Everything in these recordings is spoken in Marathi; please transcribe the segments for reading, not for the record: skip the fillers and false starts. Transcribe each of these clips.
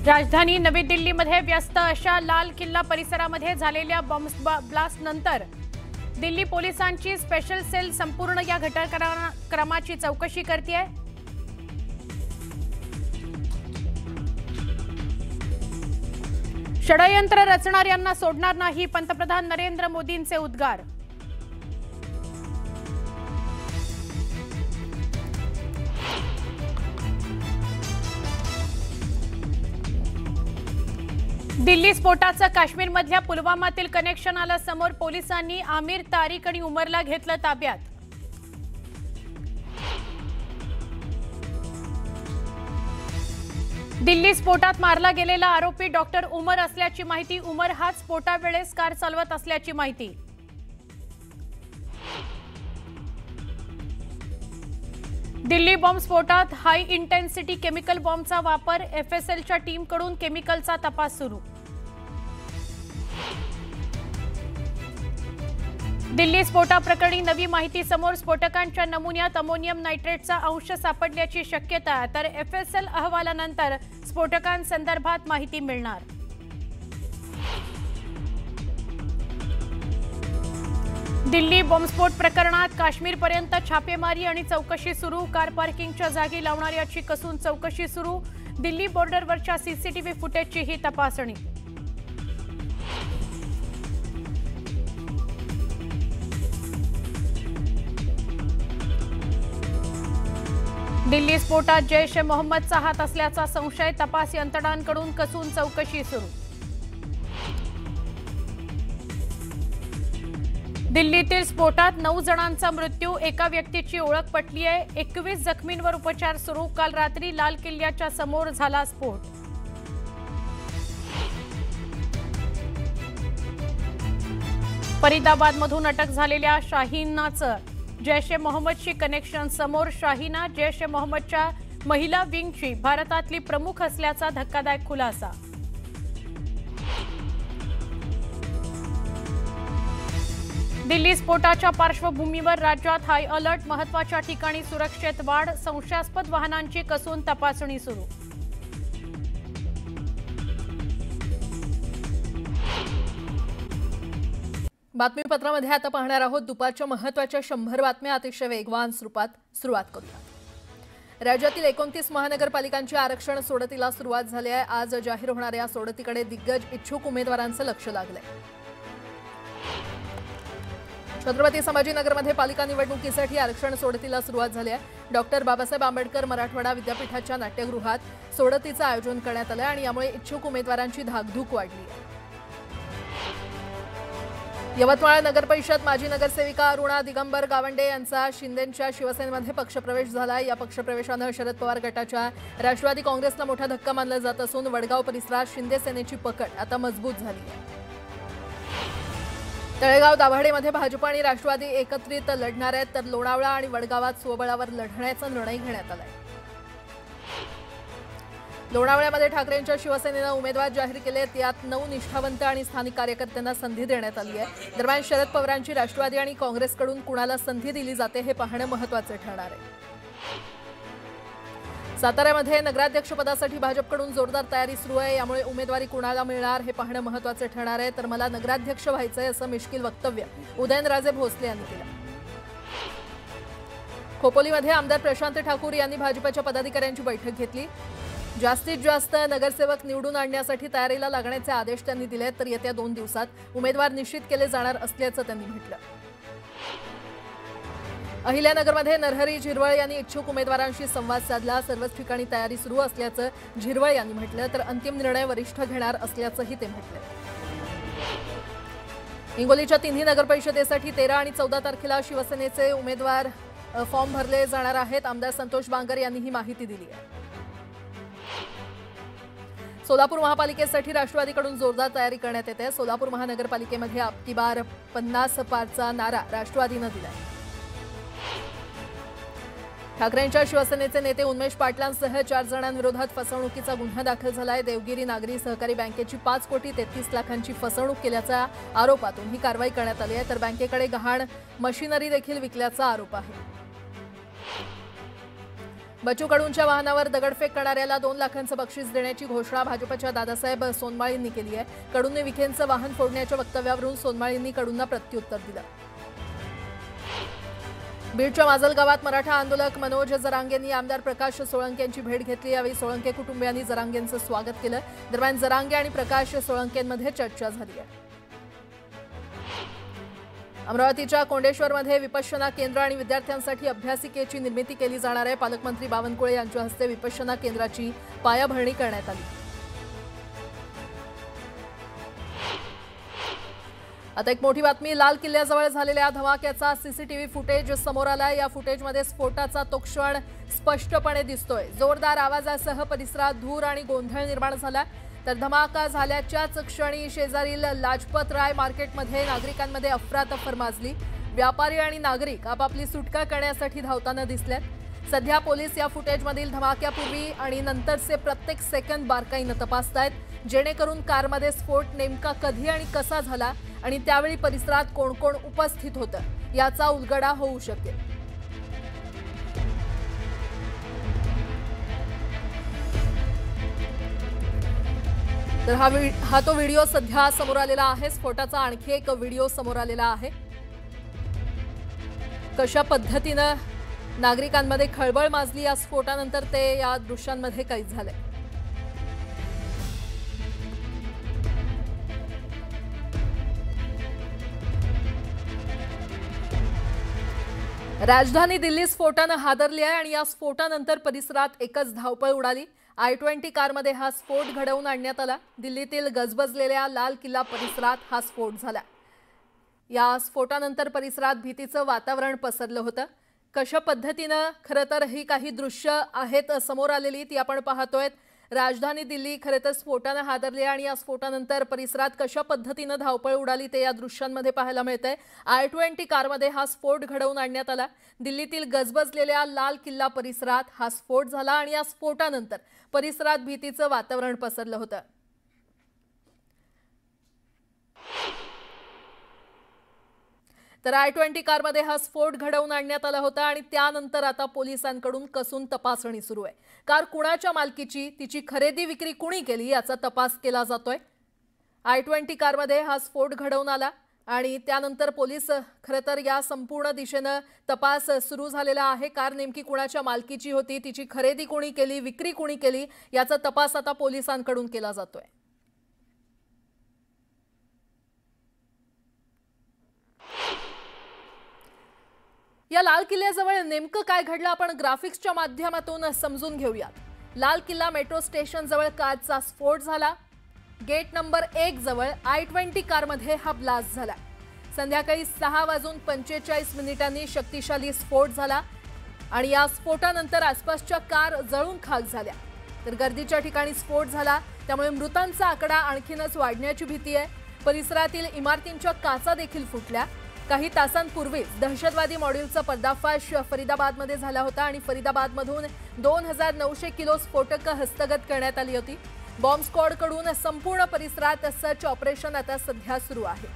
राजधानी नवी दिल्लीमध्ये व्यस्त अशा लाल किल्ला परिसरामध्ये झालेल्या बॉम्ब ब्लास्ट नंतर दिल्ली पोलिसांची स्पेशल सेल संपूर्ण या घटनाक्रमाची चौकशी करतेय। षडयंत्र रचणाऱ्यांना सोडणार नाही, पंतप्रधान नरेंद्र मोदींचे उद्गार। दिल्ली स्फोटाचं काश्मीरमधल्या पुलवामातील कनेक्शन आलं समोर, पोलिसांनी आमिर, तारिक आणि उमरला घेतलं ताब्यात। दिल्ली स्फोटात मारला गेलेला आरोपी डॉक्टर उमर असल्याची माहिती, उमर हाच स्फोटावेळेस कार चालवत असल्याची माहिती। दिल्ली बॉम्ब स्फोटात हाय इंटेन्सिटी केमिकल बॉम्बचा वापर, एफएसएलच्या टीमकडून केमिकलचा तपास सुरू। दिल्ली स्फोटाप्रकरणी नवी माहिती समोर, स्फोटकांच्या नमुन्यात अमोनियम नायट्रेटचा अंश सापडल्याची शक्यता, तर एफएसएल अहवालानंतर स्फोटकांसंदर्भात माहिती मिळणार। दिल्ली बॉम्बस्फोट प्रकरणात काश्मीरपर्यंत छापेमारी आणि चौकशी सुरू, कार पार्किंगच्या जागी लावणाऱ्याची कसून चौकशी सुरू, दिल्ली बॉर्डरवरच्या सीसीटीव्ही फुटेजची ही तपासणी। दिल्ली स्फोटात जैश ए मोहम्मदचा हात असल्याचा संशय, तपास यंत्रणांकडून कसून चौकशी सुरू। दिल्लीतील स्फोटात 9 जणांचा मृत्यू, एका व्यक्तीची ओळख पटली आहे, 21 जखमींवर उपचार सुरू। काल रात्री लाल किल्ल्याच्या समोर झाला स्फोट। फरीदाबादमधून अटक झालेल्या शाहीनाचं जैश ए मोहम्मदशी कनेक्शन समोर, शाहीना जैश ए मोहम्मदच्या महिला विंगची भारतातली प्रमुख असल्याचा धक्कादायक खुलासा। दिल्ली स्फोटाच्या पार्श्वभूमीवर राज्यात हाय अलर्ट, महत्त्वाच्या ठिकाणी सुरक्षेत वाढ, संशयास्पद वाहनांची कसून तपासणी सुरू। बातमीपत्रामध्ये आता पाहणार आहोत दुपारच्या महत्त्वाच्या 100 बातम्या अतिशय वेगवान स्वरूपात। सुरुवात करूया। राज्यातील 29 महानगरपालिकांची आरक्षण सोडतीला सुरुवात झाली आहे। आज जाहीर होणाऱ्या सोडतीकडे दिग्गज इच्छुक उमेदवारांचं लक्ष लागलंय। छत्रपती संभाजीनगरमध्ये पालिका निवडणुकीसाठी आरक्षण सोडतीला सुरुवात झाली आहे। डॉक्टर बाबासाहेब आंबेडकर मराठवाडा विद्यापीठाच्या नाट्यगृहात सोडतीचं आयोजन करण्यात आलं आणि यामुळे इच्छुक उमेदवारांची धाकधूक वाढली आहे। यवतमाळ नगरपरिषद माजी नगरसेविका अरुणा दिगंबर गावंडे यांचा शिंदेंच्या शिवसेनेमध्ये पक्षप्रवेश झाला। या पक्षप्रवेशानं शरद पवार गटाच्या राष्ट्रवादी काँग्रेसला मोठा धक्का मानला जात असून वडगाव परिसरात शिंदे सेनेची पकड आता मजबूत झाली आहे। तळेगाव दाभाडेमध्ये भाजप आणि राष्ट्रवादी एकत्रित लढणार आहेत, तर लोणावळा आणि वडगावात स्वबळावर लढण्याचा निर्णय घेण्यात आला आहे। लोणावळ्यामध्ये ठाकरेंच्या शिवसेनेनं उमेदवार जाहीर केलेत, यात 9 निष्ठावंत आणि स्थानिक कार्यकर्त्यांना संधी देण्यात आली आहे। दरम्यान शरद पवारांची राष्ट्रवादी आणि काँग्रेसकडून कुणाला संधी दिली जाते हे पाहणं महत्त्वाचं ठरणार आहे। साताऱ्यामध्ये नगराध्यक्षपदासाठी भाजपकडून जोरदार तयारी सुरू आहे, यामुळे उमेदवारी कुणाला मिळणार हे पाहणं महत्त्वाचं ठरणार आहे। तर मला नगराध्यक्ष व्हायचंय असं मिश्किल वक्तव्य उदयनराजे भोसले यांनी केलं। खोपोलीमध्ये आमदार प्रशांत ठाकूर यांनी भाजपच्या पदाधिकाऱ्यांची बैठक घेतली। जास्तीत जास्त नगरसेवक निवडून आणण्यासाठी तयारीला लागण्याचे आदेश त्यांनी दिले, तर येत्या 2 दिवसात उमेदवार निश्चित केले जाणार असल्याचं त्यांनी म्हटलं। अहिल्यानगरमध्ये नरहरी झिरवळ यांनी इच्छुक उमेदवारांशी संवाद साधला। सर्वच ठिकाणी तयारी सुरू असल्याचं झिरवळ यांनी म्हटलं, तर अंतिम निर्णय वरिष्ठ घेणार असल्याचंही ते म्हटलं। हिंगोलीच्या 3ही नगरपरिषदेसाठी 13 आणि 14 तारखेला शिवसेनेचे उमेदवार फॉर्म भरले जाणार आहेत। आमदार संतोष बांगर यांनी ही माहिती दिली आहे। सोलापूर महापालिकेसाठी राष्ट्रवादीकडून जोरदार तयारी करण्यात येते। सोलापूर महानगरपालिकेमध्ये अबकी बार 50 पारचा नारा राष्ट्रवादीनं दिलाय। ठाकरेंच्या शिवसेनेचे नेते उन्मेष पाटलांसह 4 जणांविरोधात फसवणुकीचा गुन्हा दाखल झालाय। देवगिरी नागरी सहकारी बँकेची 5,33,00,000ची फसवणूक केल्याच्या आरोपातून ही कारवाई करण्यात आली आहे, तर बँकेकडे गहाण मशिनरी देखील विकल्याचा आरोप आहे। बच्चू कडूंच्या वाहनावर दगडफेक करणाऱ्याला 2 लाखांचं बक्षीस देण्याची घोषणा भाजपच्या दादासाहेब सोनमाळींनी केली आहे। कडूंनी विखेंचं वाहन फोडण्याच्या वक्तव्यावरून सोनमाळींनी कडूंना प्रत्युत्तर दिलं। बीडच्या माजल गावात मराठा आंदोलक मनोज जरांगेंनी आमदार प्रकाश सोळंके यांची भेट घेतली। यावेळी सोळंके कुटुंबियांनी जरांगेंचं स्वागत केलं। दरम्यान जरांगे आणि प्रकाश सोळंकेंमध्ये चर्चा झाली आहे। अमरावतीच्या कोंडेश्वरमध्ये विपश्यना केंद्र आणि विद्यार्थ्यांसाठी अभ्यासिकेची निर्मिती केली जाणार आहे। पालकमंत्री बावनकुळे यांच्या हस्ते विपश्यना केंद्राची पायाभरणी करण्यात आली। आता एक मोठी बातमी, लाल किल्ल्याजवळ झालेल्या धमाक्याचा सीसीटीव्ही फुटेज समोर आलाय। या फुटेजमध्ये स्फोटाचा तो क्षण स्पष्टपणे दिसतोय। जोरदार आवाजासह परिसरात धूर आणि गोंधळ निर्माण झाला। तर धमाका झाल्याच्याच क्षणी शेजारील लाजपत राय मार्केटमध्ये नागरिकांमध्ये अफरातफर माजली। व्यापारी आणि नागरिक आपापली सुटका करण्यासाठी धावताना दिसलेत। सध्या पोलीस या फुटेजमधील धमाक्यापूर्वी आणि नंतरचे प्रत्येक सेकंद बारकाईने तपासतायत, जेणेकरून कारमध्ये स्फोट नेमका कधी आणि कसा झाला आणि त्यावेळी परिसरात कोण कोण उपस्थित होतं याचा उलगडा होऊ शकेल। तर हा तो व्हिडिओ सध्या समोर आलेला आहे। स्फोटाचा आणखी एक व्हिडिओ समोर आलेला आहे। कशा पद्धतीने नागरिकांमध्ये खळबळ माजली या स्फोटानंतर ते या दृश्यांमध्ये कैद झाले। राजधानी दिल्ली स्फोटाने हादरली आहे आणि या स्फोटानंतर परिसरात एकच धावपळ उडाली। I-20 कारमध्ये हा स्फोट घडवून आणण्यात आला। दिल्लीतील गजबजलेल्या लाल किल्ला परिसरात हा स्फोट झाला। या स्फोटानंतर परिसरात भीतीचं वातावरण पसरलं होतं। कशा पद्धतीने खरं तर ही काही दृश्य आहेत समोर आलेली ती आपण पाहतोय। राजधानी दिल्ली खरं तर स्फोटाने हादरली आणि या स्फोटानंतर परिसरात कशा पद्धतीने धावपळ उडाली ते या दृश्यांमध्ये पाहायला मिळतंय। I-20 कारमध्ये हा स्फोट घडवून आणण्यात आला। दिल्लीतील गजबजलेल्या लाल किल्ला परिसरात हा स्फोट झाला आणि या स्फोटानंतर परिसरात भीतीचं वातावरण पसरलं होतं। तर I-20 कारमध्ये हा स्फोट घडवून आणण्यात आला होता आणि त्यानंतर आता पोलिसांकडून कसून तपासणी सुरू आहे। कार कुणाच्या मालकीची, तिची खरेदी विक्री कुणी केली याचा तपास केला जातोय। I-20 कारमध्ये हा स्फोट घडवून आला आणि त्यानंतर पोलीस खरं तर या संपूर्ण दिशेने तपास सुरू झालेला आहे। कार नेमकी कुणाच्या मालकीची होती, तिची खरेदी कोणी केली, विक्री कोणी केली याचा तपास आता पोलिसांकडून केला जातोय। या लाल किल्ल्याजवळ नेमकं काय घडलं आपण ग्राफिक्सच्या माध्यमातून समजून घेऊयात। लाल किल्ला मेट्रो स्टेशन जवळ कारचा स्फोट झाला। गेट नंबर 1 जवळ I-20 कारमध्ये हा ब्लास्ट झाला। संध्याकाळी 6:45 शक्तिशाली स्फोट झाला आणि या स्फोटानंतर आसपासच्या कार जळून खाक झाल्या। तर गर्दीच्या ठिकाणी स्फोट झाला, त्यामुळे मृतांचा आकडा आणखीनच वाढण्याची भीती आहे। परिसरातील इमारतींच्या काचा देखील फुटल्या। काही तासांपूर्वी दहशतवादी मॉड्यूलचा पर्दाफाश फरीदाबादमध्ये झाला होता आणि फरीदाबादमधून 2900 किलो स्फोटकं हस्तगत करण्यात आली होती। बॉम्ब स्क्वॉडकडून संपूर्ण परिसरात सर्च ऑपरेशन आता सध्या सुरू आहे।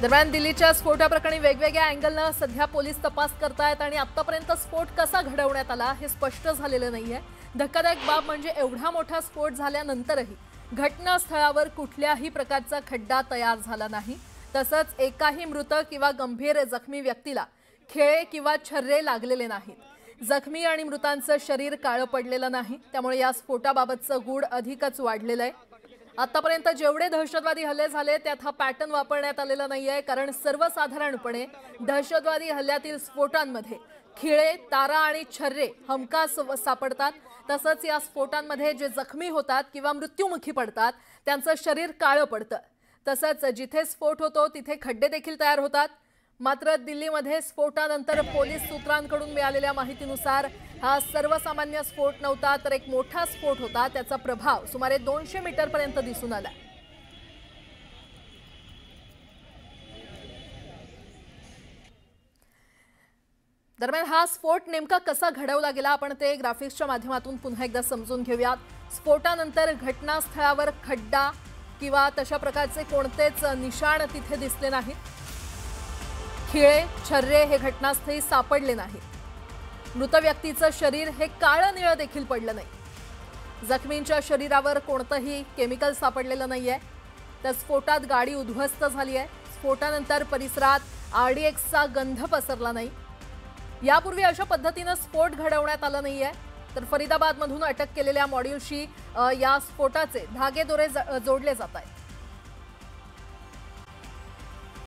दरम्यान दिल्लीच्या स्फोटाप्रकरणी वेगवेगळ्या अँगलने सध्या पोलीस तपास करतायत आणि आतापर्यंत स्फोट कसा घडवण्यात आला हे स्पष्ट झालेलं नाहीये। धक्कादायक बाब म्हणजे एवढा मोठा स्फोट झाल्यानंतरही घटनास्थळावर कुठल्याही प्रकारचा खड्डा तयार झाला नाही। तसंच एकाही मृत किंवा गंभीर जखमी व्यक्तीला खेळे किंवा छर्रे लागलेले नाहीत। जखमी आणि मृतांचं शरीर काळं पडलेलं नाही, त्यामुळे या स्फोटाबाबतचं गूढ अधिकच वाढलेलं आहे। आतापर्यंत जेवढे दहशतवादी हल्ले झाले त्यात हा पॅटर्न वापरण्यात आलेला नाहीये, कारण सर्वसाधारणपणे दहशतवादी हल्ल्यातील स्फोटांमध्ये खिळे, तारा आणि छर्रे हमखास सापडतात। तसंच या स्फोटांमध्ये जे जखमी होतात किंवा मृत्युमुखी पडतात त्यांचं शरीर काळं पडतं। तसंच जिथे स्फोट होतो तिथे खड्डे देखील तयार होतात। मात्र दिल्लीमध्ये स्फोटानंतर पोलीस सूत्रांकडून मिळालेल्या माहितीनुसार हा सर्वसामान्य स्फोट नव्हता, तर एक मोठा स्फोट होता। त्याचा प्रभाव सुमारे 200 मीटरपर्यंत दिसून आला। दरम्यान हा स्फोट नेमका कसा घडवला गेला आपण ते ग्राफिक्सच्या माध्यमातून पुन्हा एकदा समजून घेऊयात। स्फोटानंतर घटनास्थळावर खड्डा किंवा तशा प्रकारचे कोणतेच निशाण तिथे दिसले नाहीत। खिळे छर्रे हे घटनास्थळी सापडले नाहीत। मृत व्यक्तीचं शरीर हे काळं निळं देखील पडलं नाही। जखमींच्या शरीरावर कोणतंही केमिकल सापडलेलं नाहीये। त्या स्फोटात गाडी उद्ध्वस्त झाली आहे। स्फोटानंतर परिसरात आरडीएक्सचा गंध पसरला नाही। यापूर्वी अशा पद्धतीने स्फोट घडवण्यात आला नाहीये। तर फरीदाबादमधून अटक केलेल्या मॉड्यूलशी या स्फोटाचे धागेदोरे जोडले जात आहेत।